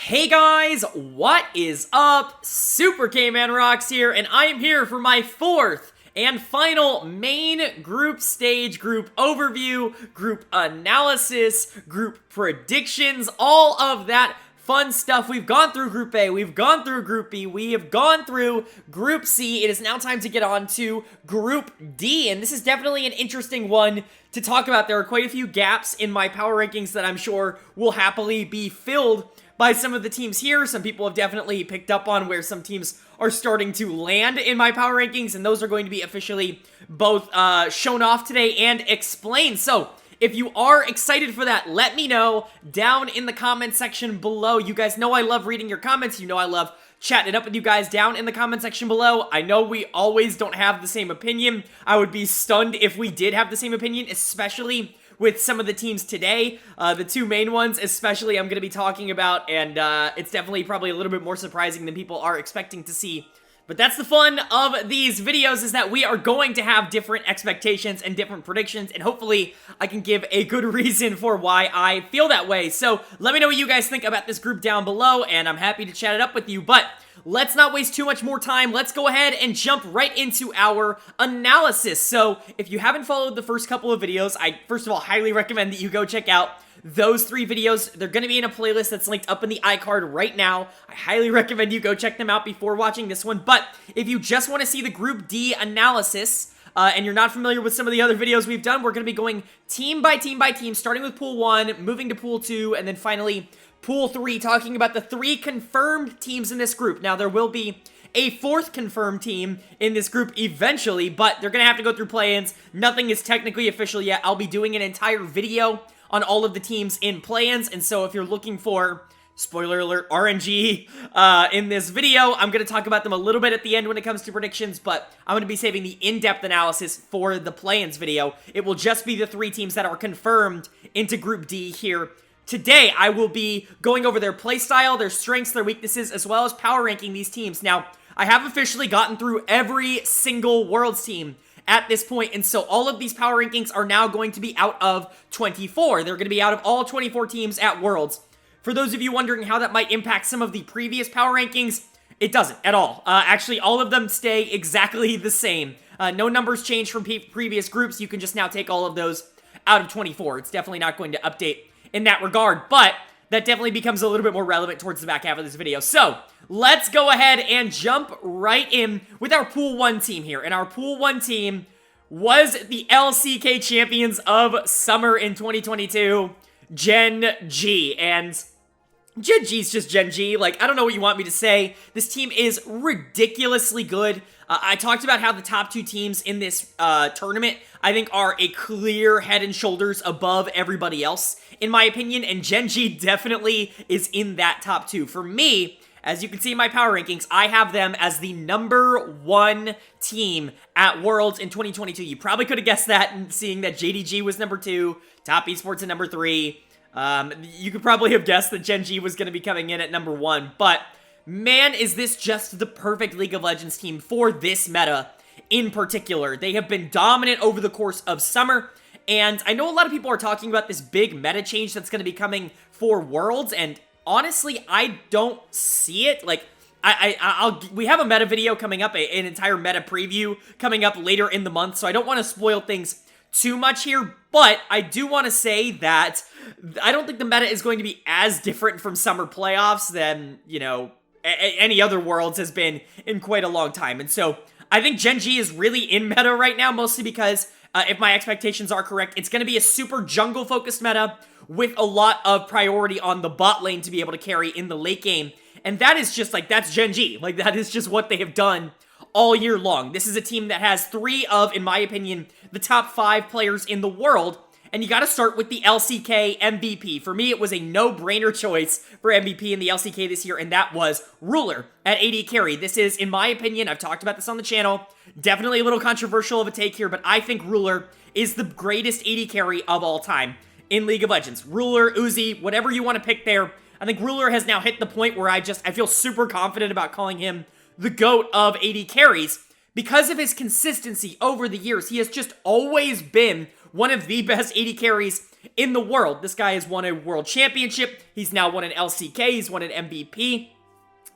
Hey guys, what is up? SuperKmanrocks here, and I am here for my fourth and final main group stage, group overview, group analysis, group predictions, all of that fun stuff. We've gone through Group A, we've gone through Group B, we have gone through Group C. It is now time to get on to Group D, and this is definitely an interesting one to talk about. There are quite a few gaps in my power rankings that I'm sure will happily be filled by some of the teams here. Some people have definitely picked up on where some teams are starting to land in my power rankings, and those are going to be officially both shown off today and explained. So if you are excited for that, let me know down in the comment section below. You guys know I love reading your comments. You know I love chatting it up with you guys down in the comment section below. I know we always don't have the same opinion. I would be stunned if we did have the same opinion, especially with some of the teams today. The two main ones especially I'm going to be talking about, and it's definitely probably a little bit more surprising than people are expecting to see. But that's the fun of these videos, is that we are going to have different expectations and different predictions, and hopefully I can give a good reason for why I feel that way. So let me know what you guys think about this group down below, and I'm happy to chat it up with you. But let's not waste too much more time. Let's go ahead and jump right into our analysis. So if you haven't followed the first couple of videos, I first of all highly recommend that you go check out those three videos. They're going to be in a playlist that's linked up in the iCard right now. I highly recommend you go check them out before watching this one. But if you just want to see the Group D analysis, and you're not familiar with some of the other videos we've done, we're going to be going team by team by team, starting with Pool 1, moving to Pool 2, and then finally Pool 3, talking about the 3 confirmed teams in this group. Now, there will be a 4th confirmed team in this group eventually, but they're going to have to go through play-ins. Nothing is technically official yet. I'll be doing an entire video on all of the teams in play-ins, and so if you're looking for, spoiler alert, RNG in this video, I'm going to talk about them a little bit at the end when it comes to predictions, but I'm going to be saving the in-depth analysis for the play-ins video. It will just be the 3 teams that are confirmed into Group D here. Today, I will be going over their playstyle, their strengths, their weaknesses, as well as power ranking these teams. Now, I have officially gotten through every single Worlds team at this point, and so all of these power rankings are now going to be out of 24. They're going to be out of all 24 teams at Worlds. For those of you wondering how that might impact some of the previous power rankings, it doesn't at all. Actually, all of them stay exactly the same. No numbers change from previous groups. You can just now take all of those out of 24. It's definitely not going to update in that regard, but that definitely becomes a little bit more relevant towards the back half of this video. So let's go ahead and jump right in with our Pool 1 team here. And our Pool 1 team was the LCK champions of summer in 2022, Gen.G. And Gen.G is just Gen.G. Like, I don't know what you want me to say. This team is ridiculously good. I talked about how the top 2 teams in this tournament, I think, are a clear head and shoulders above everybody else, in my opinion, and Gen.G definitely is in that top 2. For me, as you can see in my power rankings, I have them as the number 1 team at Worlds in 2022. You probably could have guessed that, seeing that JDG was number 2, Top Esports at number 3. You could probably have guessed that Gen.G was going to be coming in at number 1, but man, is this just the perfect League of Legends team for this meta in particular. They have been dominant over the course of summer, and I know a lot of people are talking about this big meta change that's going to be coming for Worlds, and honestly, I don't see it. Like, we have a meta video coming up, an entire meta preview coming up later in the month, so I don't want to spoil things too much here, but I do want to say that I don't think the meta is going to be as different from summer playoffs than, you know, any other Worlds has been in quite a long time. And so I think Gen.G is really in meta right now, mostly because if my expectations are correct, it's going to be a super jungle-focused meta with a lot of priority on the bot lane to be able to carry in the late game. And that is just, like, that's Gen.G. Like, that is just what they have done all year long. This is a team that has 3 of, in my opinion, the top 5 players in the world. And you gotta start with the LCK MVP. For me, it was a no-brainer choice for MVP in the LCK this year, and that was Ruler at AD carry. This is, in my opinion, I've talked about this on the channel, definitely a little controversial of a take here, but I think Ruler is the greatest AD carry of all time in League of Legends. Ruler, Uzi, whatever you want to pick there. I think Ruler has now hit the point where I feel super confident about calling him the GOAT of AD carries. Because of his consistency over the years, he has just always been one of the best AD carries in the world. This guy has won a world championship. He's now won an LCK. He's won an MVP.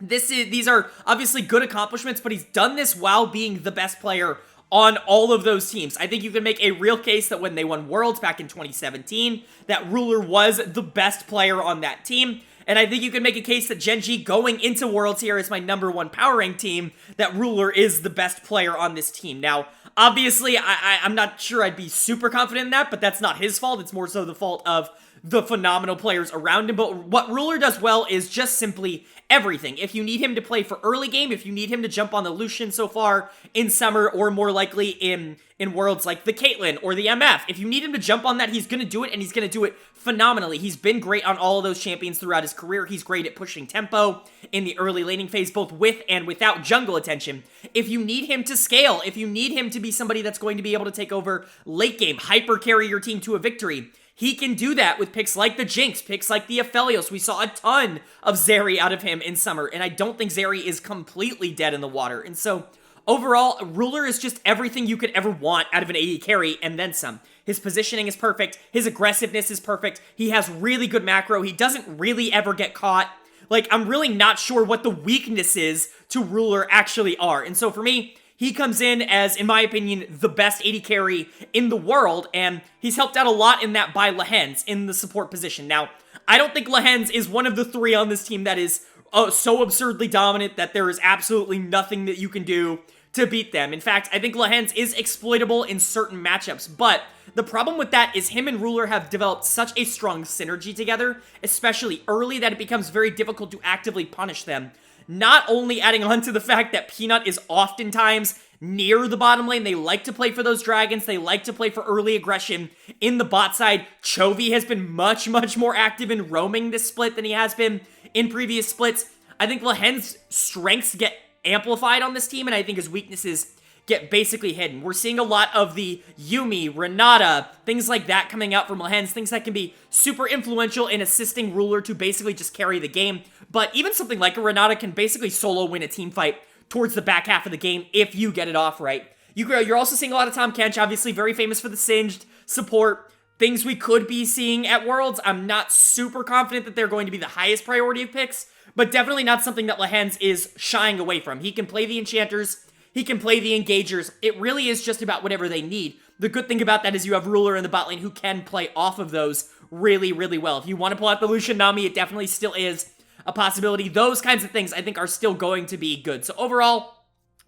These are obviously good accomplishments, but he's done this while being the best player on all of those teams. I think you can make a real case that when they won Worlds back in 2017, that Ruler was the best player on that team. And I think you can make a case that Gen.G going into Worlds here as my #1 power rank team, that Ruler is the best player on this team. Now, obviously, I'm not sure I'd be super confident in that, but that's not his fault. It's more so the fault of the phenomenal players around him. But what Ruler does well is just simply everything. If you need him to play for early game, if you need him to jump on the Lucian so far in Summer, or more likely in Worlds like the Caitlyn or the MF, if you need him to jump on that, he's going to do it, and he's going to do it phenomenally. He's been great on all of those champions throughout his career. He's great at pushing tempo in the early laning phase, both with and without jungle attention. If you need him to scale, if you need him to be somebody that's going to be able to take over late game, hyper carry your team to a victory, he can do that with picks like the Jinx, picks like the Aphelios. We saw a ton of Zeri out of him in Summer, and I don't think Zeri is completely dead in the water. And so, overall, Ruler is just everything you could ever want out of an AD carry, and then some. His positioning is perfect. His aggressiveness is perfect. He has really good macro. He doesn't really ever get caught. Like, I'm really not sure what the weaknesses to Ruler actually are. And so for me, he comes in as, in my opinion, the best AD carry in the world, and he's helped out a lot in that by Lehens in the support position. Now, I don't think Lehens is one of the three on this team that is so absurdly dominant that there is absolutely nothing that you can do to beat them. In fact, I think Lehens is exploitable in certain matchups, but the problem with that is him and Ruler have developed such a strong synergy together, especially early, that it becomes very difficult to actively punish them. Not only adding on to the fact that Peanut is oftentimes near the bottom lane, they like to play for those dragons, they like to play for early aggression in the bot side. Chovy has been much more active in roaming this split than he has been in previous splits. I think Lehens' strengths get amplified on this team, and I think his weaknesses get basically hidden. We're seeing a lot of the Yuumi, Renata, things like that coming out from Lehens, things that can be super influential in assisting Ruler to basically just carry the game. But even something like a Renata can basically solo win a team fight towards the back half of the game if you get it off right. You're also seeing a lot of Tahm Kench, obviously very famous for the Singed support. Things we could be seeing at Worlds. I'm not super confident that they're going to be the highest priority of picks, but definitely not something that Lehens is shying away from. He can play the Enchanters, he can play the Engagers. It really is just about whatever they need. The good thing about that is you have Ruler in the bot lane who can play off of those really well. If you want to pull out the Lucian Nami, it definitely still is a possibility. Those kinds of things I think are still going to be good. So overall,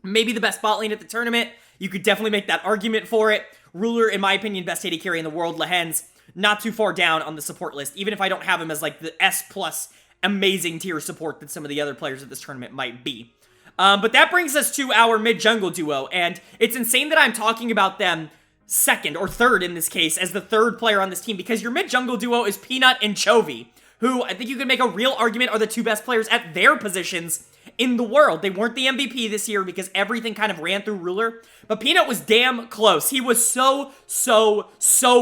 maybe the best bot lane at the tournament. You could definitely make that argument for it. Ruler, in my opinion, best AD carry in the world. Lehens, not too far down on the support list, even if I don't have him as like the S+ amazing tier support that some of the other players at this tournament might be. But that brings us to our mid-jungle duo, and it's insane that I'm talking about them second, or third in this case, as the third player on this team, because your mid-jungle duo is Peanut and Chovy, who I think you could make a real argument are the two best players at their positions in the world. They weren't the MVP this year because everything kind of ran through Ruler, but Peanut was damn close. He was so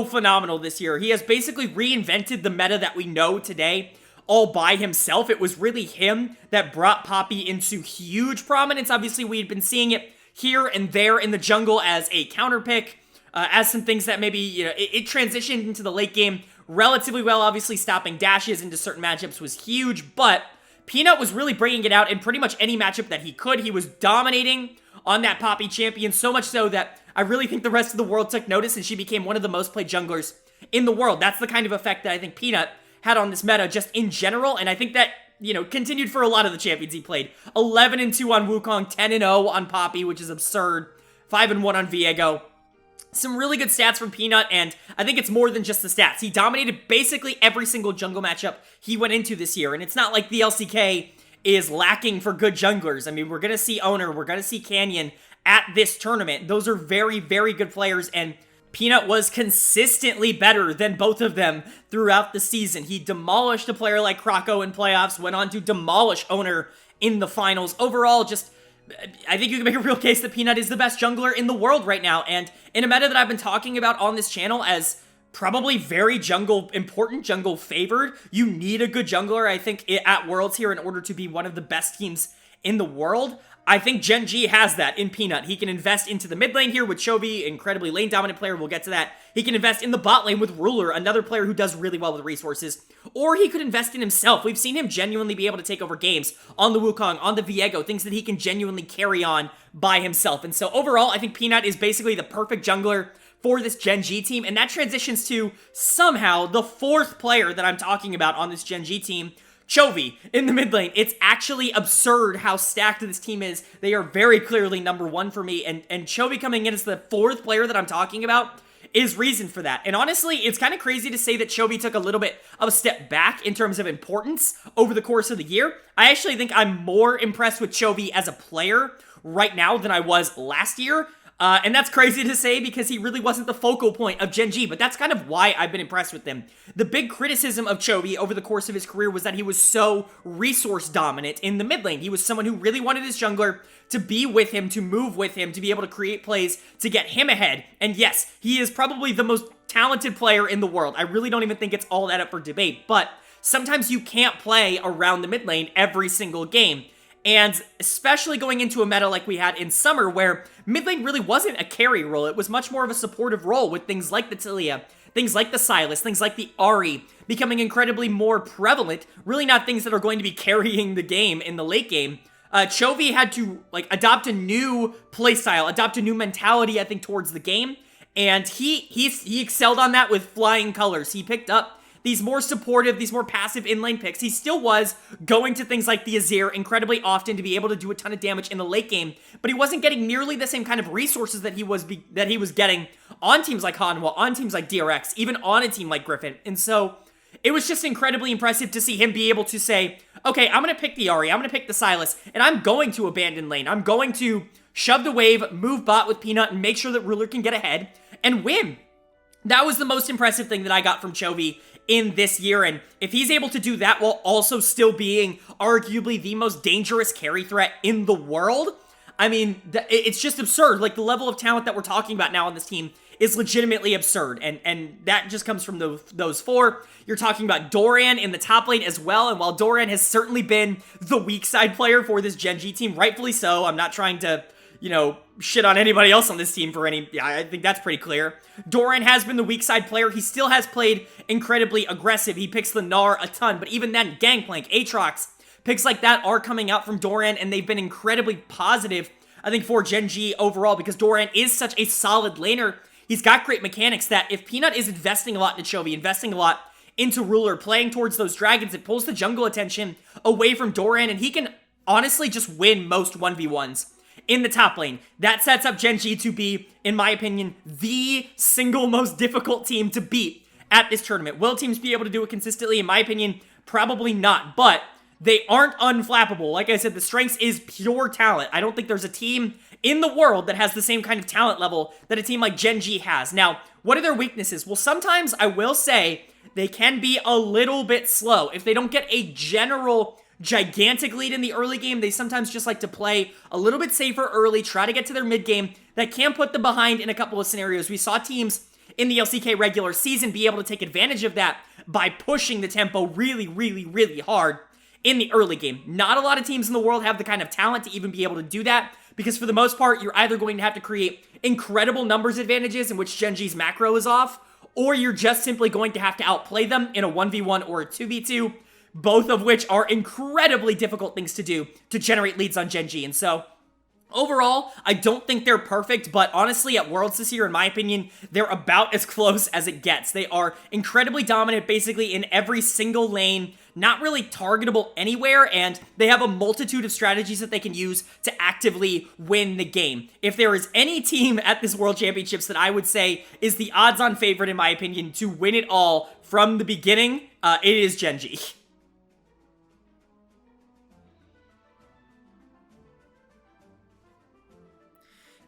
phenomenal this year. He has basically reinvented the meta that we know today all by himself. It was really him that brought Poppy into huge prominence. Obviously, we had been seeing it here and there in the jungle as a counter pick, as some things that maybe, you know, it transitioned into the late game relatively well. Obviously, stopping dashes into certain matchups was huge, but Peanut was really bringing it out in pretty much any matchup that he could. He was dominating on that Poppy champion, so much so that I really think the rest of the world took notice and she became one of the most played junglers in the world. That's the kind of effect that I think Peanut had on this meta just in general, and I think that, you know, continued for a lot of the champions he played. 11-2 on Wukong, 10-0 on Poppy, which is absurd, 5-1 on Viego. Some really good stats from Peanut, and I think it's more than just the stats. He dominated basically every single jungle matchup he went into this year, and it's not like the LCK is lacking for good junglers. I mean, we're going to see Owner, we're going to see Canyon at this tournament. Those are very good players, and Peanut was consistently better than both of them throughout the season. He demolished a player like Krako in playoffs, went on to demolish Owner in the finals. Overall, just, I think you can make a real case that Peanut is the best jungler in the world right now, and in a meta that I've been talking about on this channel as probably very important jungle favored. You need a good jungler, I think, at Worlds here in order to be one of the best teams in the world. I think Gen.G has that in Peanut. He can invest into the mid lane here with Chovy, incredibly lane dominant player. We'll get to that. He can invest in the bot lane with Ruler, another player who does really well with resources. Or he could invest in himself. We've seen him genuinely be able to take over games on the Wukong, on the Viego, things that he can genuinely carry on by himself. And so overall, I think Peanut is basically the perfect jungler for this Gen.G team. And that transitions to somehow the fourth player that I'm talking about on this Gen.G team, Chovy in the mid lane. It's actually absurd how stacked this team is. They are very clearly number one for me, and Chovy coming in as the fourth player that I'm talking about is reason for that. And honestly, it's kind of crazy to say that Chovy took a little bit of a step back in terms of importance over the course of the year. I actually think I'm more impressed with Chovy as a player right now than I was last year. And that's crazy to say because he really wasn't the focal point of Gen.G, but that's kind of why I've been impressed with him. The big criticism of Chovy over the course of his career was that he was so resource dominant in the mid lane. He was someone who really wanted his jungler to be with him, to move with him, to be able to create plays to get him ahead. And yes, he is probably the most talented player in the world. I really don't even think it's all that up for debate, but sometimes you can't play around the mid lane every single game. And especially going into a meta like we had in summer where mid lane really wasn't a carry role. It was much more of a supportive role with things like the Tilia, things like the Sylas, things like the Ahri becoming incredibly more prevalent. Really not things that are going to be carrying the game in the late game. Chovy had to adopt a new playstyle, adopt a new mentality, I think, towards the game. And he excelled on that with flying colors. He picked up these more supportive, these more passive in-lane picks. He still was going to things like the Azir incredibly often to be able to do a ton of damage in the late game, but he wasn't getting nearly the same kind of resources that he was getting on teams like Hanwha, on teams like DRX, even on a team like Griffin. And so it was just incredibly impressive to see him be able to say, okay, I'm going to pick the Ahri, I'm going to pick the Sylas, and I'm going to abandon lane. I'm going to shove the wave, move bot with Peanut, and make sure that Ruler can get ahead and win. That was the most impressive thing that I got from Chovy in this year, and if he's able to do that while also still being arguably the most dangerous carry threat in the world, I mean, it's just absurd. Like, the level of talent that we're talking about now on this team is legitimately absurd, and that just comes from those four. You're talking about Doran in the top lane as well, and while Doran has certainly been the weak side player for this Gen.G team, rightfully so, I'm not trying to, shit on anybody else on this team for any, I think that's pretty clear. Doran has been the weak side player. He still has played incredibly aggressive. He picks the Gnar a ton, but even then, Gangplank, Aatrox, picks like that are coming out from Doran, and they've been incredibly positive, I think, for Gen.G overall, because Doran is such a solid laner. He's got great mechanics that if Peanut is investing a lot into Chovy, investing a lot into Ruler, playing towards those dragons, it pulls the jungle attention away from Doran, and he can honestly just win most 1v1s in the top lane. That sets up Gen.G to be, in my opinion, the single most difficult team to beat at this tournament. Will teams be able to do it consistently? In my opinion, probably not, but they aren't unflappable. Like I said, the strengths is pure talent. I don't think there's a team in the world that has the same kind of talent level that a team like Gen.G has. Now, what are their weaknesses? Well, sometimes I will say they can be a little bit slow. If they don't get a general gigantic lead in the early game, they sometimes just like to play a little bit safer early, try to get to their mid game. That can put them behind in a couple of scenarios. We saw teams in the LCK regular season be able to take advantage of that by pushing the tempo really, really, really hard in the early game. Not a lot of teams in the world have the kind of talent to even be able to do that, because for the most part, you're either going to have to create incredible numbers advantages in which Gen.G's macro is off, or you're just simply going to have to outplay them in a 1v1 or a 2v2, both of which are incredibly difficult things to do to generate leads on Gen.G. And so, overall, I don't think they're perfect, but honestly, at Worlds this year, in my opinion, they're about as close as it gets. They are incredibly dominant, basically, in every single lane, not really targetable anywhere, and they have a multitude of strategies that they can use to actively win the game. If there is any team at this World Championships that I would say is the odds-on favorite, in my opinion, to win it all from the beginning, it is Gen.G.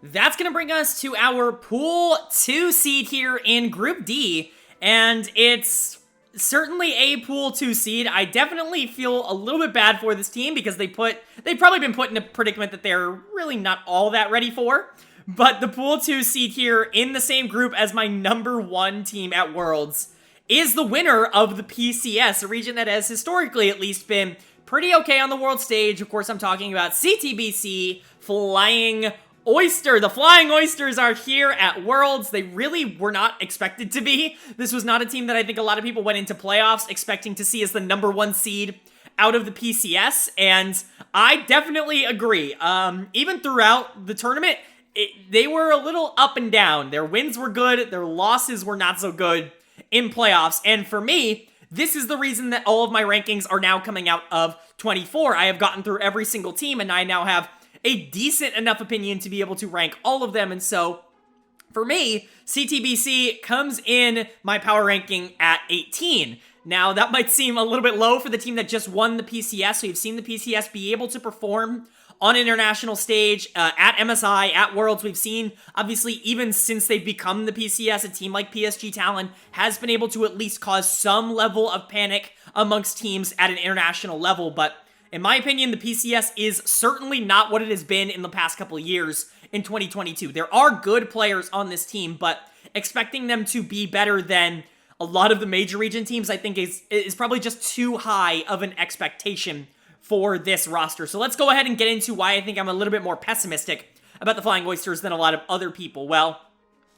That's going to bring us to our Pool 2 seed here in Group D, and it's certainly a Pool 2 seed. I definitely feel a little bit bad for this team because they've probably been put in a predicament that they're really not all that ready for, but the Pool 2 seed here in the same group as my #1 team at Worlds is the winner of the PCS, a region that has historically at least been pretty okay on the world stage. Of course, I'm talking about CTBC Flying Oyster. The Flying Oysters are here at Worlds. They really were not expected to be. This was not a team that I think a lot of people went into playoffs expecting to see as the #1 seed out of the PCS, and I definitely agree. Even throughout the tournament, they were a little up and down. Their wins were good, their losses were not so good in playoffs, and for me, this is the reason that all of my rankings are now coming out of 24. I have gotten through every single team, and I now have a decent enough opinion to be able to rank all of them, and so for me, CTBC comes in my power ranking at 18. Now, that might seem a little bit low for the team that just won the PCS, so you've seen the PCS be able to perform on international stage, at MSI, at Worlds. We've seen, obviously, even since they've become the PCS, a team like PSG Talon has been able to at least cause some level of panic amongst teams at an international level, but in my opinion, the PCS is certainly not what it has been in the past couple of years in 2022. There are good players on this team, but expecting them to be better than a lot of the major region teams, I think is probably just too high of an expectation for this roster. So let's go ahead and get into why I think I'm a little bit more pessimistic about the Flying Oysters than a lot of other people. Well,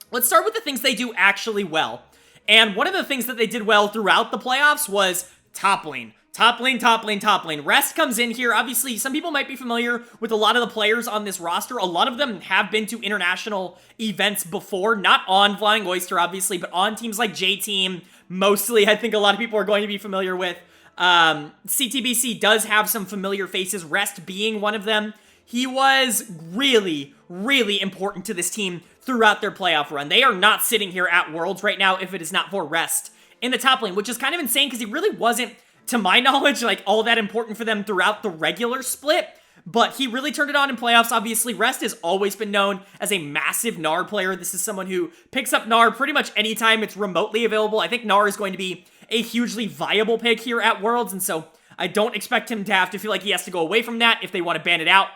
let's start with the things they do actually well. And one of the things that they did well throughout the playoffs was top lane. Top lane, top lane, top lane. Rest comes in here. Obviously, some people might be familiar with a lot of the players on this roster. A lot of them have been to international events before. Not on Flying Oyster, obviously, but on teams like J-Team. Mostly, I think a lot of people are going to be familiar with. CTBC does have some familiar faces, Rest being one of them. He was really, really important to this team throughout their playoff run. They are not sitting here at Worlds right now if it is not for Rest in the top lane, which is kind of insane because he really wasn't, to my knowledge, like all that important for them throughout the regular split, but he really turned it on in playoffs. Obviously, Rest has always been known as a massive Gnar player. This is someone who picks up Gnar pretty much anytime it's remotely available. I think Gnar is going to be a hugely viable pick here at Worlds, and so I don't expect him to have to feel like he has to go away from that if they want to ban it out,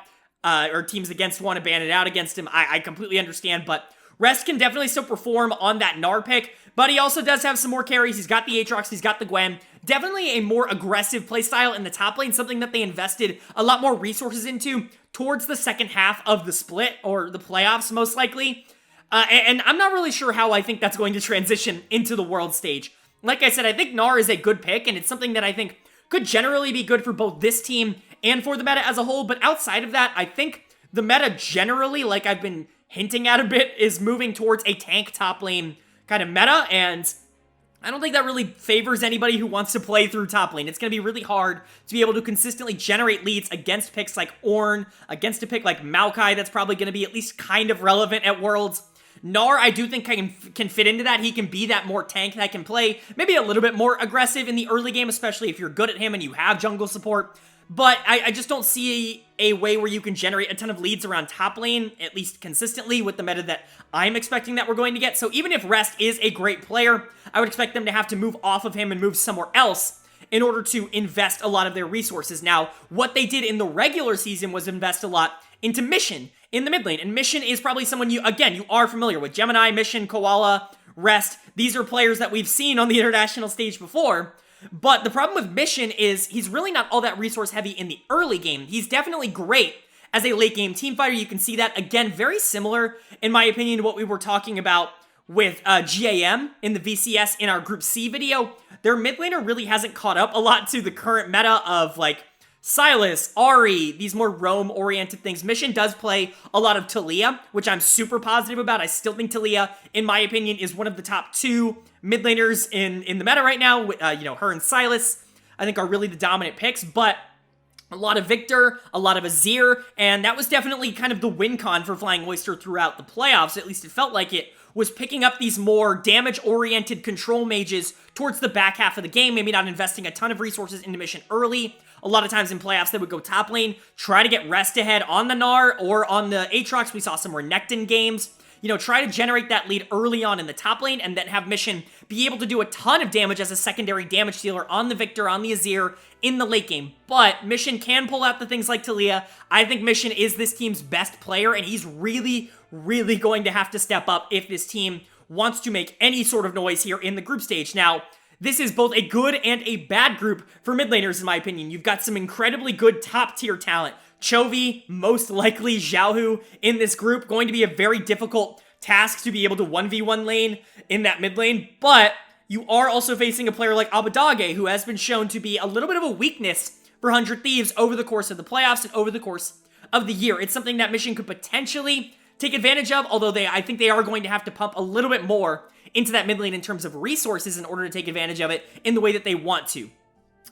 or teams against want to ban it out against him. I completely understand, but Rest can definitely still perform on that Gnar pick, but he also does have some more carries. He's got the Aatrox, he's got the Gwen. Definitely a more aggressive playstyle in the top lane, something that they invested a lot more resources into towards the second half of the split, or the playoffs most likely. And I'm not really sure how I think that's going to transition into the world stage. Like I said, I think Gnar is a good pick, and it's something that I think could generally be good for both this team and for the meta as a whole, but outside of that, I think the meta generally, like I've been hinting at a bit, is moving towards a tank top lane kind of meta, and I don't think that really favors anybody who wants to play through top lane. It's going to be really hard to be able to consistently generate leads against picks like Ornn, against a pick like Maokai that's probably going to be at least kind of relevant at Worlds. Gnar, I do think can fit into that. He can be that more tank that can play maybe a little bit more aggressive in the early game, especially if you're good at him and you have jungle support. But I just don't see a way where you can generate a ton of leads around top lane, at least consistently, with the meta that I'm expecting that we're going to get. So even if Rest is a great player, I would expect them to have to move off of him and move somewhere else in order to invest a lot of their resources. Now, what they did in the regular season was invest a lot into Mission in the mid lane. And Mission is probably someone you are familiar with. Gemini, Mission, Koala, Rest. These are players that we've seen on the international stage before. But the problem with Mission is he's really not all that resource heavy in the early game. He's definitely great as a late game team fighter. You can see that, again, very similar, in my opinion, to what we were talking about with GAM in the VCS in our Group C video. Their mid laner really hasn't caught up a lot to the current meta of, like, Sylas, Ahri, these more roam-oriented things. Mission does play a lot of Taliyah, which I'm super positive about. I still think Taliyah, in my opinion, is one of the top 2 mid laners in the meta right now. Her and Sylas, I think, are really the dominant picks, but a lot of Victor, a lot of Azir, and that was definitely kind of the win con for Flying Oyster throughout the playoffs. At least it felt like it was picking up these more damage-oriented control mages towards the back half of the game, maybe not investing a ton of resources into Mission early. A lot of times in playoffs, they would go top lane, try to get Rest ahead on the Gnar or on the Aatrox. We saw some Renekton games. Try to generate that lead early on in the top lane and then have Mission be able to do a ton of damage as a secondary damage dealer on the Victor, on the Azir in the late game. But Mission can pull out the things like Taliyah. I think Mission is this team's best player, and he's really, really going to have to step up if this team wants to make any sort of noise here in the group stage. Now, this is both a good and a bad group for mid laners, in my opinion. You've got some incredibly good top-tier talent. Chovy, most likely Xiaohu in this group. Going to be a very difficult task to be able to 1v1 lane in that mid lane, but you are also facing a player like Abadage, who has been shown to be a little bit of a weakness for 100 Thieves over the course of the playoffs and over the course of the year. It's something that Mission could potentially take advantage of, although I think they are going to have to pump a little bit more into that mid lane in terms of resources in order to take advantage of it in the way that they want to.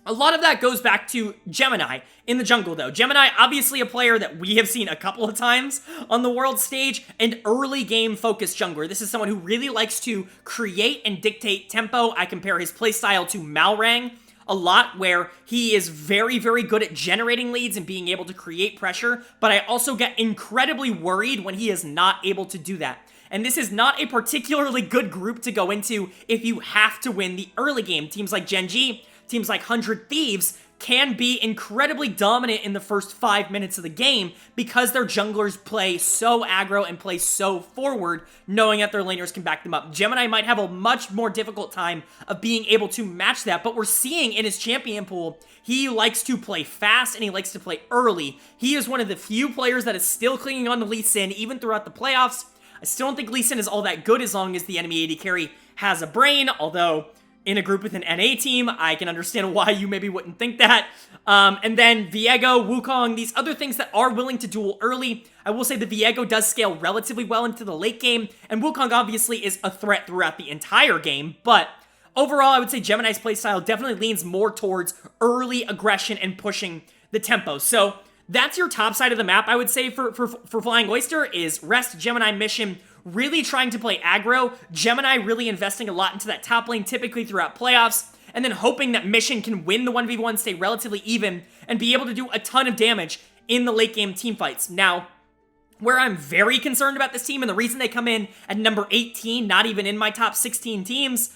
A lot of that goes back to Gemini in the jungle, though. Gemini, obviously a player that we have seen a couple of times on the world stage, an early game focused jungler. This is someone who really likes to create and dictate tempo. I compare his playstyle to Malrang a lot, where he is very, very good at generating leads and being able to create pressure, but I also get incredibly worried when he is not able to do that. And this is not a particularly good group to go into if you have to win the early game. Teams like Gen.G, teams like 100 Thieves can be incredibly dominant in the first 5 minutes of the game because their junglers play so aggro and play so forward, knowing that their laners can back them up. Gemini might have a much more difficult time of being able to match that, but we're seeing in his champion pool, he likes to play fast and he likes to play early. He is one of the few players that is still clinging on to Lee Sin even throughout the playoffs. I still don't think Lee Sin is all that good as long as the enemy AD carry has a brain, although in a group with an NA team, I can understand why you maybe wouldn't think that. And then Viego, Wukong, these other things that are willing to duel early. I will say the Viego does scale relatively well into the late game, and Wukong obviously is a threat throughout the entire game, but overall, I would say Gemini's playstyle definitely leans more towards early aggression and pushing the tempo. So that's your top side of the map, I would say, for Flying Oyster, is Rest, Gemini, Mission, really trying to play aggro, Gemini really investing a lot into that top lane, typically throughout playoffs, and then hoping that Mission can win the 1v1, stay relatively even, and be able to do a ton of damage in the late game team fights. Now, where I'm very concerned about this team, and the reason they come in at number 18, not even in my top 16 teams,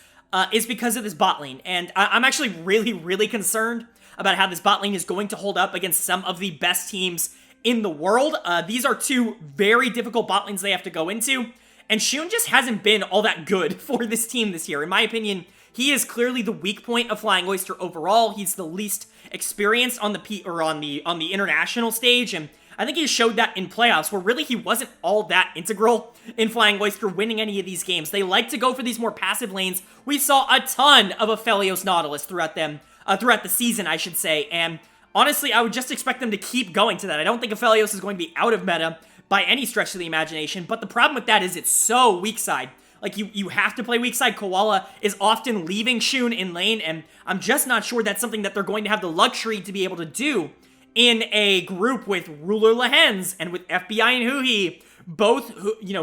is because of this bot lane. And I'm actually really, really concerned about how this bot lane is going to hold up against some of the best teams in the world. These are two very difficult bot lanes they have to go into, and Shun just hasn't been all that good for this team this year. In my opinion, he is clearly the weak point of Flying Oyster overall. He's the least experienced on the international stage, and I think he showed that in playoffs, where really he wasn't all that integral in Flying Oyster winning any of these games. They like to go for these more passive lanes. We saw a ton of Aphelios Nautilus throughout the season, I should say, and honestly, I would just expect them to keep going to that. I don't think Aphelios is going to be out of meta by any stretch of the imagination, but the problem with that is it's so weak side. Like, you have to play weak side. Koala is often leaving Shun in lane, and I'm just not sure that's something that they're going to have the luxury to be able to do in a group with Ruler Lehens and with FBI and Huhi,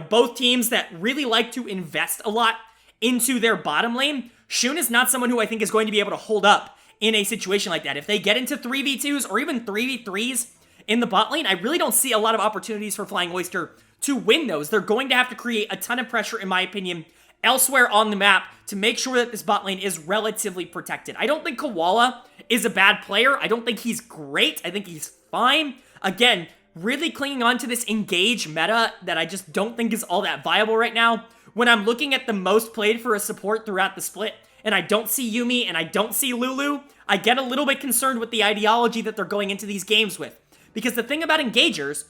both teams that really like to invest a lot into their bottom lane. Shun is not someone who I think is going to be able to hold up in a situation like that. If they get into 3v2s or even 3v3s in the bot lane, I really don't see a lot of opportunities for Flying Oyster to win those. They're going to have to create a ton of pressure, in my opinion, elsewhere on the map to make sure that this bot lane is relatively protected. I don't think Koala is a bad player. I don't think he's great. I think he's fine. Again, really clinging on to this engage meta that I just don't think is all that viable right now. When I'm looking at the most played for a support throughout the split, and I don't see Yuumi and I don't see Lulu, I get a little bit concerned with the ideology that they're going into these games with. Because the thing about engagers,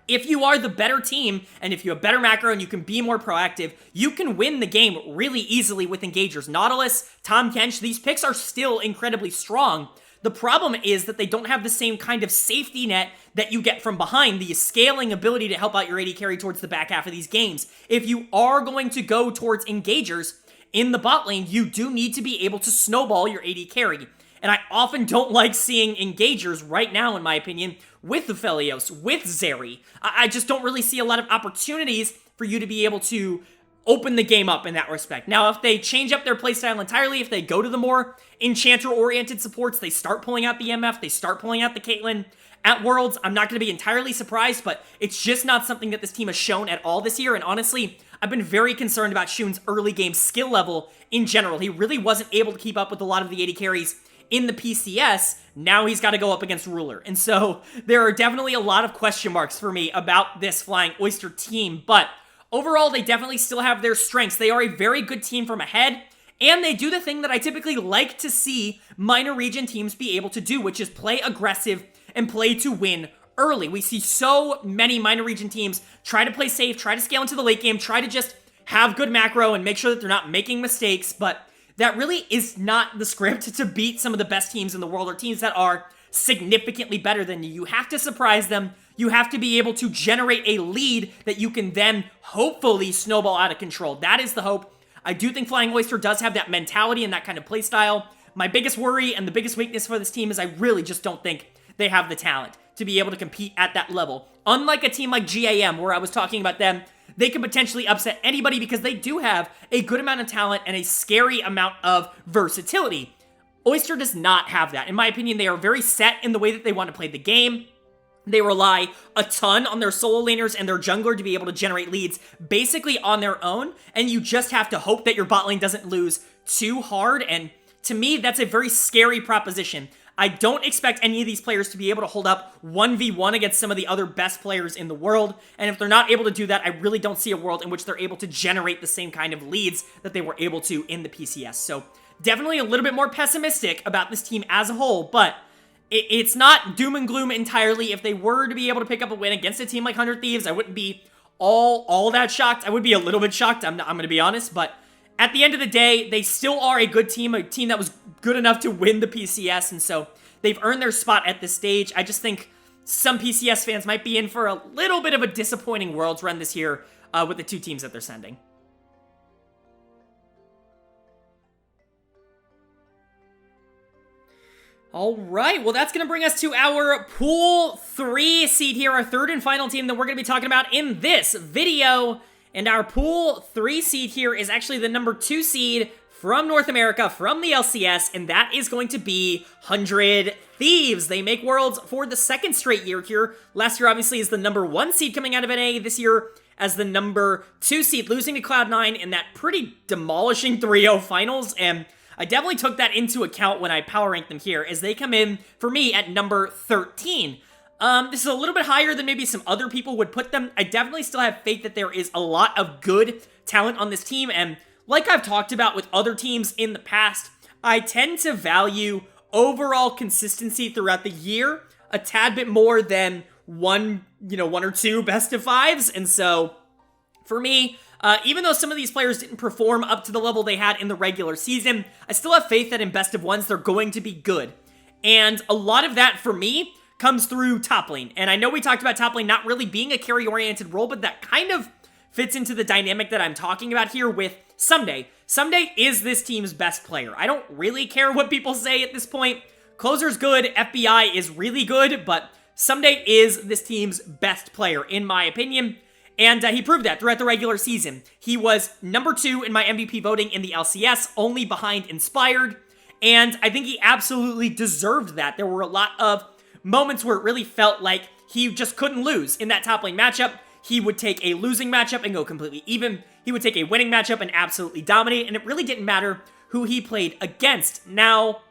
if you are the better team, and if you have better macro and you can be more proactive, you can win the game really easily with engagers. Nautilus, Tahm Kench, these picks are still incredibly strong. The problem is that they don't have the same kind of safety net that you get from behind, the scaling ability to help out your AD carry towards the back half of these games. If you are going to go towards engagers in the bot lane, you do need to be able to snowball your AD carry. And I often don't like seeing engagers right now, in my opinion, with Aphelios, with Zeri. I just don't really see a lot of opportunities for you to be able to open the game up in that respect. Now, if they change up their playstyle entirely, if they go to the more Enchanter-oriented supports, they start pulling out the MF, they start pulling out the Caitlyn at Worlds, I'm not going to be entirely surprised, but it's just not something that this team has shown at all this year, and honestly, I've been very concerned about Shun's early game skill level in general. He really wasn't able to keep up with a lot of the AD carries in the PCS. Now he's got to go up against Ruler. And so there are definitely a lot of question marks for me about this Flying Oyster team, but overall they definitely still have their strengths. They are a very good team from ahead, And they do the thing that I typically like to see minor region teams be able to do, which is play aggressive and play to win early. We see so many minor region teams try to play safe, try to scale into the late game, try to just have good macro and make sure that they're not making mistakes, but that really is not the script to beat some of the best teams in the world or teams that are significantly better than you. You have to surprise them. You have to be able to generate a lead that you can then hopefully snowball out of control. That is the hope. I do think Flying Oyster does have that mentality and that kind of play style. My biggest worry and the biggest weakness for this team is I really just don't think they have the talent to be able to compete at that level. Unlike a team like GAM, where I was talking about them, they can potentially upset anybody because they do have a good amount of talent and a scary amount of versatility. Oyster does not have that. In my opinion, they are very set in the way that they want to play the game. They rely a ton on their solo laners and their jungler to be able to generate leads basically on their own, and you just have to hope that your bot lane doesn't lose too hard, and to me, that's a very scary proposition. I don't expect any of these players to be able to hold up 1v1 against some of the other best players in the world, and if they're not able to do that, I really don't see a world in which they're able to generate the same kind of leads that they were able to in the PCS. So definitely a little bit more pessimistic about this team as a whole, but it's not doom and gloom entirely. If they were to be able to pick up a win against a team like 100 Thieves, I wouldn't be all that shocked. I would be a little bit shocked, I'm going to be honest, but at the end of the day, they still are a good team, a team that was good enough to win the PCS, and so they've earned their spot at this stage. I just think some PCS fans might be in for a little bit of a disappointing Worlds run this year with the two teams that they're sending. All right, well, that's going to bring us to our Pool 3 seed here, our third and final team that we're going to be talking about in this video. And our Pool 3 seed here is actually the number 2 seed from North America, from the LCS, and that is going to be 100 Thieves. They make Worlds for the second straight year here. Last year, obviously, is the number 1 seed coming out of NA. This year, as the number 2 seed, losing to Cloud9 in that pretty demolishing 3-0 finals, and I definitely took that into account when I power ranked them here, as they come in, for me, at number 13. This is a little bit higher than maybe some other people would put them. I definitely still have faith that there is a lot of good talent on this team, and like I've talked about with other teams in the past, I tend to value overall consistency throughout the year a tad bit more than one or two best of fives, and so for me, even though some of these players didn't perform up to the level they had in the regular season, I still have faith that in best of ones, they're going to be good. And a lot of that, for me, comes through top lane. And I know we talked about top lane not really being a carry-oriented role, but that kind of fits into the dynamic that I'm talking about here with Someday. Someday is this team's best player. I don't really care what people say at this point. Closer's good, FBI is really good, but Someday is this team's best player, in my opinion. And he proved that throughout the regular season. He was number 2 in my MVP voting in the LCS, only behind Inspired. And I think he absolutely deserved that. There were a lot of moments where it really felt like he just couldn't lose in that top lane matchup. He would take a losing matchup and go completely even. He would take a winning matchup and absolutely dominate. And it really didn't matter who he played against. Now,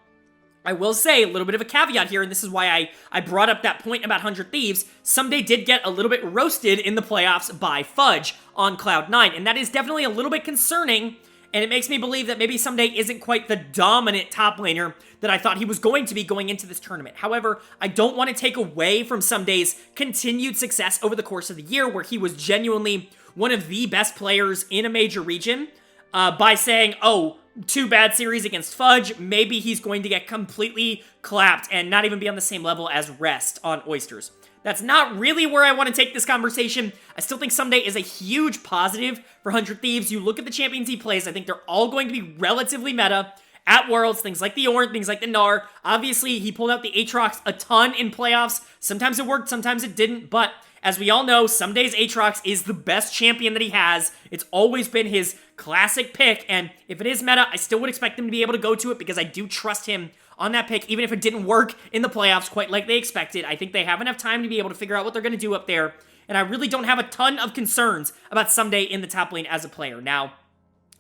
I will say a little bit of a caveat here, and this is why I brought up that point about 100 Thieves. Someday did get a little bit roasted in the playoffs by Fudge on Cloud9, and that is definitely a little bit concerning, and it makes me believe that maybe Someday isn't quite the dominant top laner that I thought he was going to be going into this tournament. However, I don't want to take away from Someday's continued success over the course of the year, where he was genuinely one of the best players in a major region, by saying, oh, 2 bad series against Fudge, maybe he's going to get completely clapped and not even be on the same level as Rest on Oysters. That's not really where I want to take this conversation. I still think Someday is a huge positive for 100 Thieves. You look at the champions he plays, I think they're all going to be relatively meta at Worlds, things like the Ornn, things like the Gnar. Obviously, he pulled out the Aatrox a ton in playoffs. Sometimes it worked, sometimes it didn't, but as we all know, Someday's Aatrox is the best champion that he has. It's always been his classic pick, and if it is meta, I still would expect him to be able to go to it because I do trust him on that pick, even if it didn't work in the playoffs quite like they expected. I think they have enough time to be able to figure out what they're going to do up there, and I really don't have a ton of concerns about Someday in the top lane as a player. Now,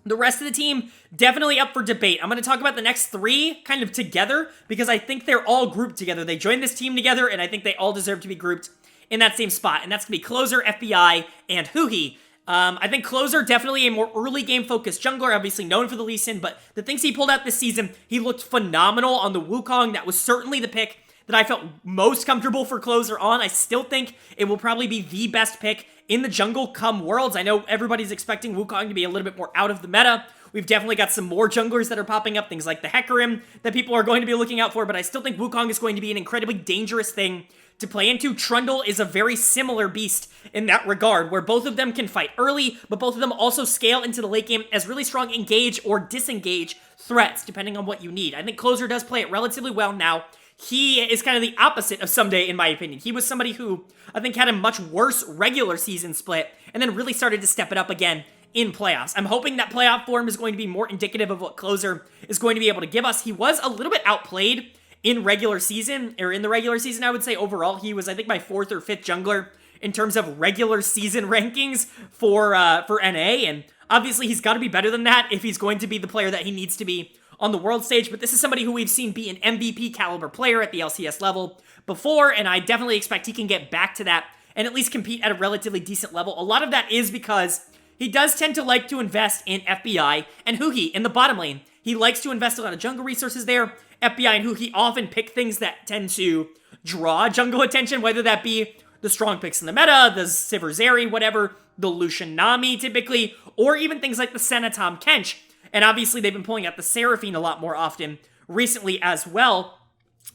the rest of the team, definitely up for debate. I'm going to talk about the next 3 kind of together because I think they're all grouped together. They joined this team together, and I think they all deserve to be grouped in that same spot, and that's going to be Closer, FBI, and Huhi. I think Closer, definitely a more early game focused jungler, obviously known for the Lee Sin, but the things he pulled out this season, he looked phenomenal on the Wukong. That was certainly the pick that I felt most comfortable for Closer on. I still think it will probably be the best pick in the jungle come Worlds. I know everybody's expecting Wukong to be a little bit more out of the meta. We've definitely got some more junglers that are popping up, things like the Hecarim that people are going to be looking out for, but I still think Wukong is going to be an incredibly dangerous thing to play into. Trundle is a very similar beast in that regard, where both of them can fight early, but both of them also scale into the late game as really strong engage or disengage threats, depending on what you need. I think Closer does play it relatively well now. He is kind of the opposite of Someday, in my opinion. He was somebody who I think had a much worse regular season split, and then really started to step it up again in playoffs. I'm hoping that playoff form is going to be more indicative of what Closer is going to be able to give us. He was a little bit outplayed in regular season, or in the regular season, I would say. Overall, he was, I think, my 4th or 5th jungler in terms of regular season rankings for NA, and obviously he's got to be better than that if he's going to be the player that he needs to be on the world stage. But this is somebody who we've seen be an MVP caliber player at the LCS level before, and I definitely expect he can get back to that and at least compete at a relatively decent level. A lot of that is because he does tend to like to invest in FBI and Huhi in the bottom lane. He likes to invest a lot of jungle resources there. FBI and Huhi often pick things that tend to draw jungle attention, whether that be the strong picks in the meta, the Sivir Zeri, whatever, the Lucian Nami typically, or even things like the Senna Tahm Kench. And obviously they've been pulling out the Seraphine a lot more often recently as well.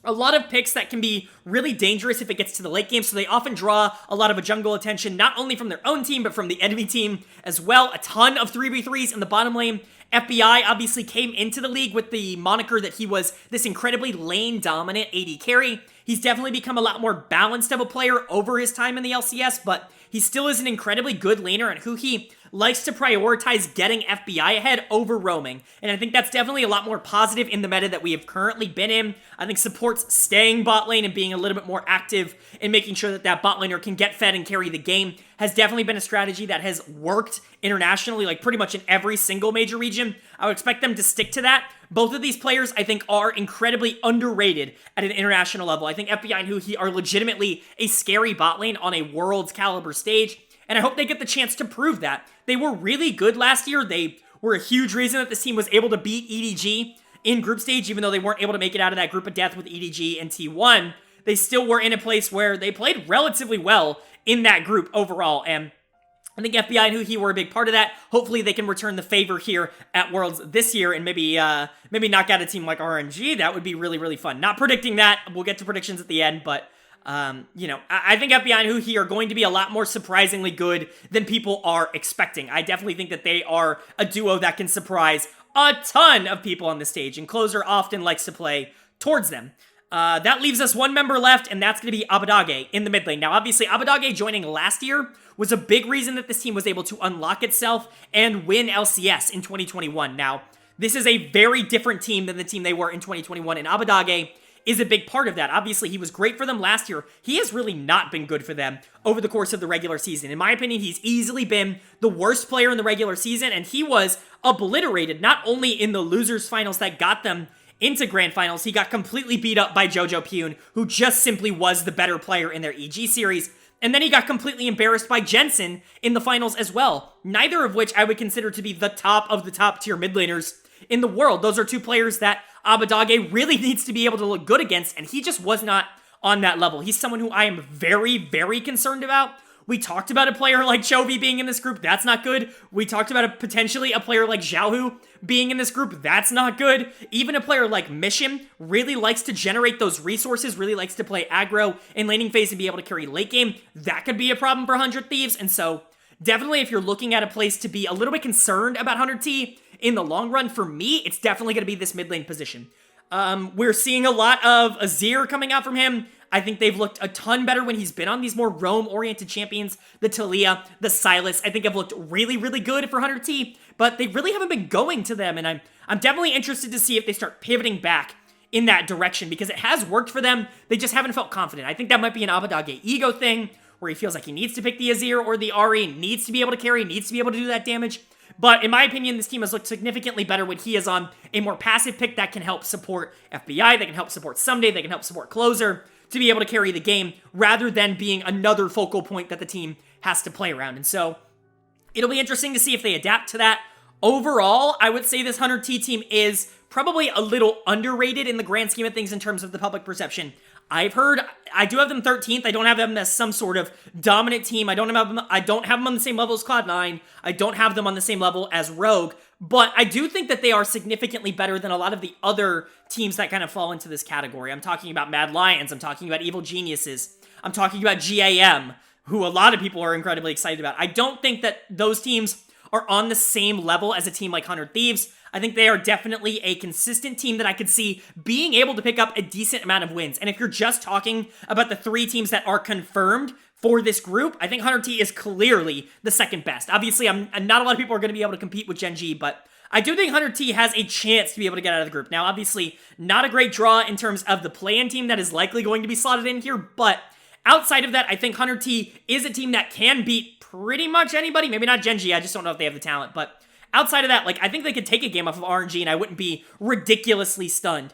A lot of picks that can be really dangerous if it gets to the late game, so they often draw a lot of a jungle attention, not only from their own team, but from the enemy team as well. A ton of 3v3s in the bottom lane. FBI obviously came into the league with the moniker that he was this incredibly lane-dominant AD carry. He's definitely become a lot more balanced of a player over his time in the LCS, but he still is an incredibly good laner, and Huhi likes to prioritize getting FBI ahead over roaming. And I think that's definitely a lot more positive in the meta that we have currently been in. I think supports staying bot lane and being a little bit more active in making sure that that bot laner can get fed and carry the game has definitely been a strategy that has worked internationally, like pretty much in every single major region. I would expect them to stick to that. Both of these players, I think, are incredibly underrated at an international level. I think FBI and Huhi are legitimately a scary bot lane on a world caliber stage, and I hope they get the chance to prove that. They were really good last year. They were a huge reason that this team was able to beat EDG in group stage, even though they weren't able to make it out of that group of death with EDG and T1. They still were in a place where they played relatively well in that group overall, and I think FBI and Huhi were a big part of that. Hopefully they can return the favor here at Worlds this year and maybe knock out a team like RNG. That would be really, really fun. Not predicting that. We'll get to predictions at the end, but I think FBI and Huhi are going to be a lot more surprisingly good than people are expecting. I definitely think that they are a duo that can surprise a ton of people on the stage, and Closer often likes to play towards them. That leaves us one member left, and that's going to be Abbedagge in the mid lane. Now, obviously, Abbedagge joining last year was a big reason that this team was able to unlock itself and win LCS in 2021. Now, this is a very different team than the team they were in 2021, and Abbedagge is a big part of that. Obviously, he was great for them last year. He has really not been good for them over the course of the regular season. In my opinion, he's easily been the worst player in the regular season, and he was obliterated not only in the losers finals that got them into grand finals. He got completely beat up by Jojo Pyun, who just simply was the better player in their EG series. And then he got completely embarrassed by Jensen in the finals as well. Neither of which I would consider to be the top of the top tier mid laners in the world. Those are two players that Abbedagge really needs to be able to look good against, and he just was not on that level. He's someone who I am very, very concerned about. We talked about a player like Chovy being in this group. That's not good. We talked about potentially a player like Xiaohu being in this group. That's not good. Even a player like Mission really likes to generate those resources, really likes to play aggro in laning phase and be able to carry late game. That could be a problem for 100 Thieves. And so definitely if you're looking at a place to be a little bit concerned about 100T in the long run, for me, it's definitely going to be this mid lane position. We're seeing a lot of Azir coming out from him. I think they've looked a ton better when he's been on these more roam-oriented champions. The Talia, the Sylas, I think have looked really, really good for 100T, but they really haven't been going to them, and I'm definitely interested to see if they start pivoting back in that direction, because it has worked for them. They just haven't felt confident. I think that might be an Abbedagge ego thing, where he feels like he needs to pick the Azir or the Ahri, needs to be able to carry, needs to be able to do that damage. But in my opinion, this team has looked significantly better when he is on a more passive pick that can help support FBI, that can help support Someday, that can help support Closer, to be able to carry the game, rather than being another focal point that the team has to play around. And so It'll be interesting to see if they adapt to that. Overall, I would say this 100T team is probably a little underrated in the grand scheme of things in terms of the public perception. I've heard, I do have them 13th. I don't have them as some sort of dominant team. I don't have them on the same level as Cloud9. I don't have them on the same level as Rogue. But I do think that they are significantly better than a lot of the other teams that kind of fall into this category. I'm talking about Mad Lions. I'm talking about Evil Geniuses. I'm talking about GAM, who a lot of people are incredibly excited about. I don't think that those teams are on the same level as a team like 100 Thieves. I think they are definitely a consistent team that I could see being able to pick up a decent amount of wins. And if you're just talking about the 3 teams that are confirmed for this group, I think 100T is clearly the second best. Obviously, not a lot of people are going to be able to compete with Gen.G, but I do think 100T has a chance to be able to get out of the group. Now, obviously, not a great draw in terms of the play-in team that is likely going to be slotted in here, but outside of that, I think 100T is a team that can beat pretty much anybody. Maybe not Gen.G, I just don't know if they have the talent, but outside of that, like, I think they could take a game off of RNG and I wouldn't be ridiculously stunned.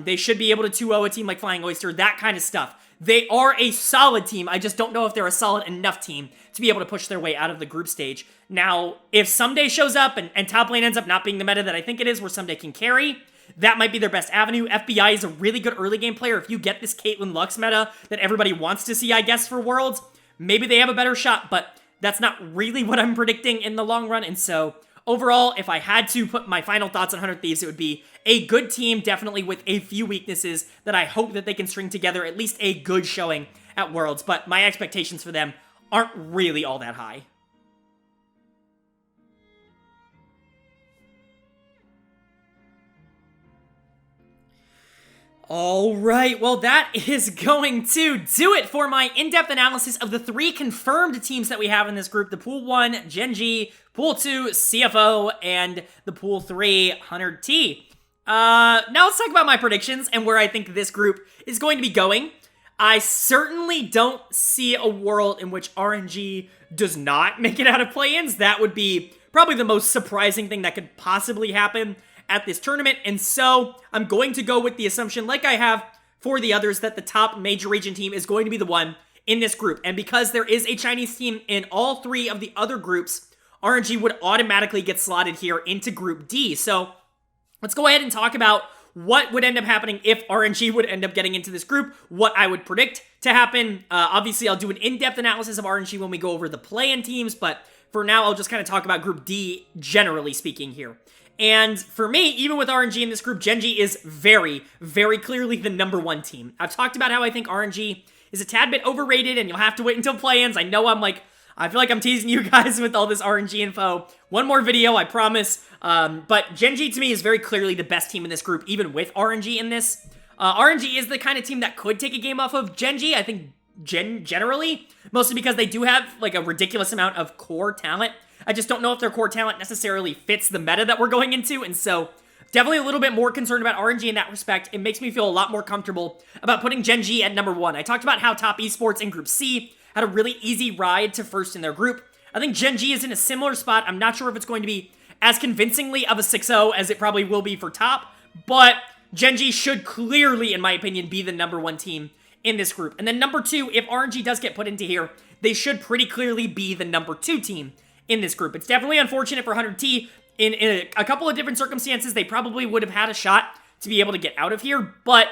They should be able to 2-0 a team like Flying Oyster, that kind of stuff. They are a solid team. I just don't know if they're a solid enough team to be able to push their way out of the group stage. Now, if Someday shows up and top lane ends up not being the meta that I think it is, where Someday can carry, that might be their best avenue. FBI is a really good early game player. If you get this Caitlyn Lux meta that everybody wants to see, I guess, for Worlds, maybe they have a better shot, but that's not really what I'm predicting in the long run, and so overall, if I had to put my final thoughts on 100 Thieves, it would be a good team, definitely with a few weaknesses that I hope that they can string together at least a good showing at Worlds, but my expectations for them aren't really all that high. Alright, well that is going to do it for my in-depth analysis of the 3 confirmed teams that we have in this group. The Pool 1, Gen.G, Pool 2, CFO, and the Pool 3, 100T. Now let's talk about my predictions and where I think this group is going to be going. I certainly don't see a world in which RNG does not make it out of play-ins. That would be probably the most surprising thing that could possibly happen at this tournament, and so I'm going to go with the assumption, like I have for the others, that the top major region team is going to be the one in this group. And because there is a Chinese team in all 3 of the other groups, RNG would automatically get slotted here into Group D. So let's go ahead and talk about what would end up happening if RNG would end up getting into this group, what I would predict to happen. Obviously, I'll do an in-depth analysis of RNG when we go over the play-in teams, but for now, I'll just kind of talk about Group D, generally speaking here. And for me, even with RNG in this group, Gen.G is very, very clearly the number 1 team. I've talked about how I think RNG is a tad bit overrated, and you'll have to wait until play-ins. I know I feel like I'm teasing you guys with all this RNG info. One more video, I promise. But Gen.G to me is very clearly the best team in this group, even with RNG in this. RNG is the kind of team that could take a game off of Gen.G, I think, generally, mostly because they do have, like, a ridiculous amount of core talent. I just don't know if their core talent necessarily fits the meta that we're going into, and so definitely a little bit more concerned about RNG in that respect. It makes me feel a lot more comfortable about putting Gen.G at number 1. I talked about how Top Esports in Group C had a really easy ride to first in their group. I think Gen.G is in a similar spot. I'm not sure if it's going to be as convincingly of a 6-0 as it probably will be for Top, but Gen.G should clearly, in my opinion, be the number 1 team in this group. And then number 2, if RNG does get put into here, they should pretty clearly be the number 2 team in this group. It's definitely unfortunate for 100T. In a couple of different circumstances, they probably would have had a shot to be able to get out of here, but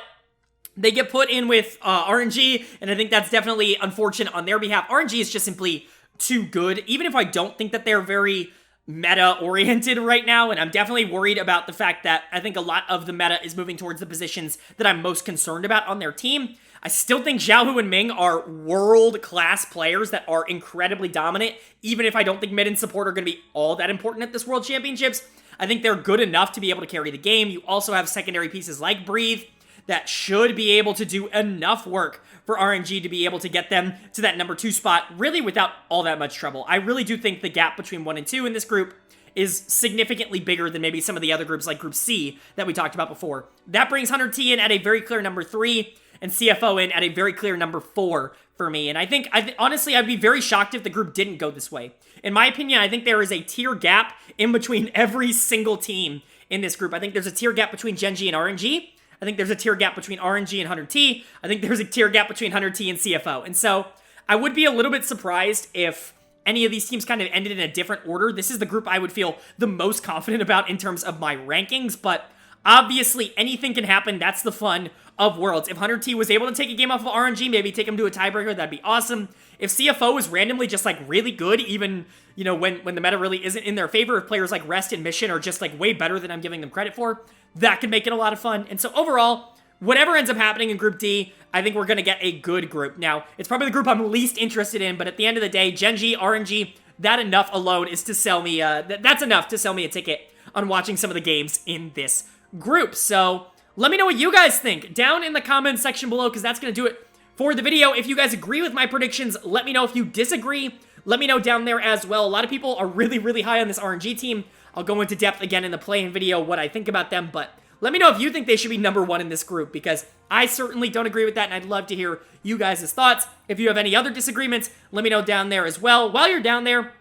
they get put in with RNG, and I think that's definitely unfortunate on their behalf. RNG is just simply too good, even if I don't think that they're very meta-oriented right now, and I'm definitely worried about the fact that I think a lot of the meta is moving towards the positions that I'm most concerned about on their team. I still think Xiaohu and Ming are world-class players that are incredibly dominant, even if I don't think mid and support are going to be all that important at this World Championships. I think they're good enough to be able to carry the game. You also have secondary pieces like Breathe that should be able to do enough work for RNG to be able to get them to that number 2 spot, really without all that much trouble. I really do think the gap between 1 and 2 in this group is significantly bigger than maybe some of the other groups like Group C that we talked about before. That brings 100T in at a very clear number 3, and CFO in at a very clear number 4 for me. And I think honestly, I'd be very shocked if the group didn't go this way. In my opinion, I think there is a tier gap in between every single team in this group. I think there's a tier gap between Gen.G and RNG. I think there's a tier gap between RNG and 100T. I think there's a tier gap between 100T and CFO. And so I would be a little bit surprised if any of these teams kind of ended in a different order, this is the group I would feel the most confident about in terms of my rankings, but obviously anything can happen. That's the fun of Worlds. If Hunter T was able to take a game off of RNG, maybe take him to a tiebreaker, that'd be awesome. If CFO was randomly just like really good, even, you know, when the meta really isn't in their favor, if players like Rest and Mission are just like way better than I'm giving them credit for, that could make it a lot of fun. And so overall, whatever ends up happening in Group D, I think we're going to get a good group. Now, it's probably the group I'm least interested in, but at the end of the day, Gen.G, RNG, that enough alone is to sell me, that's enough to sell me a ticket on watching some of the games in this group. So let me know what you guys think down in the comments section below, because that's going to do it for the video. If you guys agree with my predictions, let me know. If you disagree, let me know down there as well. A lot of people are really, really high on this RNG team. I'll go into depth again in the play-in video what I think about them, but let me know if you think they should be #1 in this group, because I certainly don't agree with that, and I'd love to hear you guys' thoughts. If you have any other disagreements, let me know down there as well. While you're down there,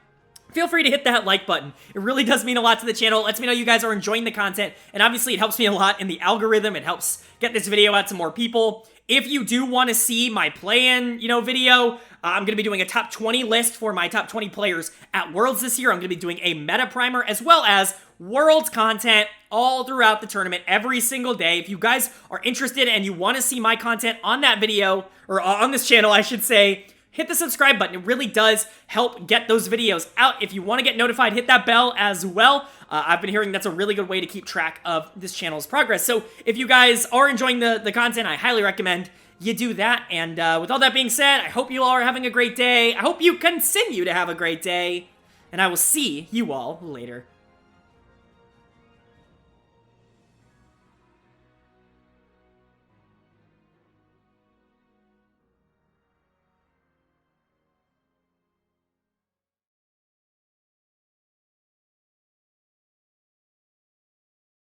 feel free to hit that like button. It really does mean a lot to the channel. It lets me know you guys are enjoying the content, and obviously it helps me a lot in the algorithm. It helps get this video out to more people. If you do want to see my play-in, video, I'm going to be doing a top 20 list for my top 20 players at Worlds this year. I'm going to be doing a meta primer as well as Worlds content all throughout the tournament every single day. If you guys are interested and you want to see my content on that video, or on this channel, I should say, hit the subscribe button. It really does help get those videos out. If you want to get notified, hit that bell as well. I've been hearing that's a really good way to keep track of this channel's progress. So if you guys are enjoying the content, I highly recommend you do that. And with all that being said, I hope you all are having a great day. I hope you continue to have a great day. And I will see you all later.